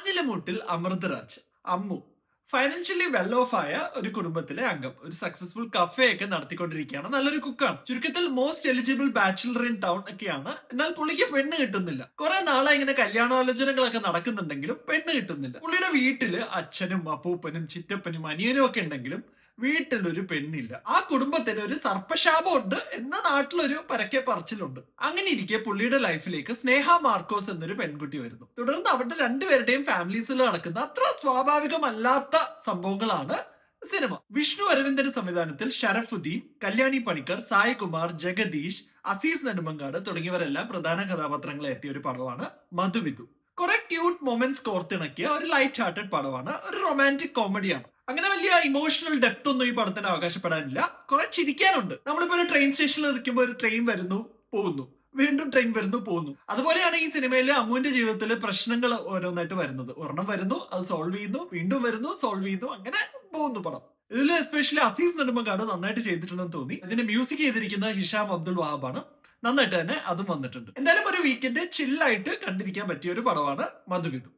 കാഞ്ഞിലമൂട്ടിൽ Amritharaj, Ammu, financially well off ആയ ഒരു കുടുംബത്തിലെ അംഗം. ഒരു സക്സസ്ഫുൾ കഫേ ഒക്കെ നടത്തിക്കൊണ്ടിരിക്കുകയാണ്. നല്ലൊരു കുക്കാണ്. ചുരുക്കത്തിൽ most eligible bachelor in town ഒക്കെയാണ്. എന്നാൽ പുള്ളിക്ക് പെണ്ണ് കിട്ടുന്നില്ല. കുറെ നാളായി ഇങ്ങനെ കല്യാണാലോചനകളൊക്കെ നടക്കുന്നുണ്ടെങ്കിലും പെണ്ണ് കിട്ടുന്നില്ല. പുള്ളിയുടെ വീട്ടില് അച്ഛനും അപ്പൂപ്പനും ചിറ്റപ്പനും അനിയനും ഒക്കെ ഉണ്ടെങ്കിലും വീട്ടിലൊരു പെണ്ണില്ല. ആ കുടുംബത്തിന് ഒരു സർപ്പശാപം ഉണ്ട് എന്ന നാട്ടിലൊരു പരക്കെ പറച്ചിലുണ്ട്. അങ്ങനെ ഇരിക്കെ പുള്ളിയുടെ ലൈഫിലേക്ക് സ്നേഹ മാർക്കോസ് എന്നൊരു പെൺകുട്ടി വരുന്നു. തുടർന്ന് അവരുടെ രണ്ടുപേരുടെയും ഫാമിലീസിൽ നടക്കുന്ന അത്ര സ്വാഭാവികമല്ലാത്ത സംഭവങ്ങളാണ് സിനിമ. വിഷ്ണു അരവിന്ദന്റെ സംവിധാനത്തിൽ ഷറഫുദ്ദീൻ, കല്യാണി പണിക്കർ, സായ്കുമാർ, ജഗദീഷ്, അസീസ് നെടുമങ്ങാട് തുടങ്ങിയവരെല്ലാം പ്രധാന കഥാപാത്രങ്ങളെ എത്തിയ ഒരു പടമാണ് മധുവിധു. കുറെ ക്യൂട്ട് മൊമെന്റ്സ് കോർത്തിണക്കിയ ഒരു ലൈറ്റ് ഹാർട്ടഡ് പടമാണ്. ഒരു റൊമാൻറ്റിക് കോമഡിയാണ്. അങ്ങനെ വലിയ ഇമോഷണൽ ഡെപ്ത് ഒന്നും ഈ പടത്തിന് അവകാശപ്പെടാനില്ല. കുറെ ചിരിക്കാനുണ്ട്. നമ്മളിപ്പോ ഒരു ട്രെയിൻ സ്റ്റേഷനിൽ നിൽക്കുമ്പോൾ ഒരു ട്രെയിൻ വരുന്നു, പോകുന്നു, വീണ്ടും ട്രെയിൻ വരുന്നു, പോകുന്നു. അതുപോലെയാണ് ഈ സിനിമയിൽ അമ്മുവിന്റെ ജീവിതത്തിൽ പ്രശ്നങ്ങൾ ഓരോന്നായിട്ട് വരുന്നത്. ഒരെണ്ണം വരുന്നു, അത് സോൾവ് ചെയ്യുന്നു, വീണ്ടും വരുന്നു, സോൾവ് ചെയ്യുന്നു, അങ്ങനെ പോകുന്നു പടം. ഇതിൽ എസ്പെഷ്യലി അസീസ് നെടുമങ്ങാട് നന്നായിട്ട് ചെയ്തിട്ടുണ്ടെന്ന് തോന്നി. ഇതിന്റെ മ്യൂസിക് ചെയ്തിരിക്കുന്ന ഹിഷാം അബ്ദുൾ വഹാബാണ്. നന്നായിട്ട് തന്നെ അതും വന്നിട്ടുണ്ട്. എന്തായാലും ഒരു വീക്കെൻഡ് ചില്ലായിട്ട് കണ്ടിരിക്കാൻ പറ്റിയ ഒരു പടമാണ് മധുവിധു.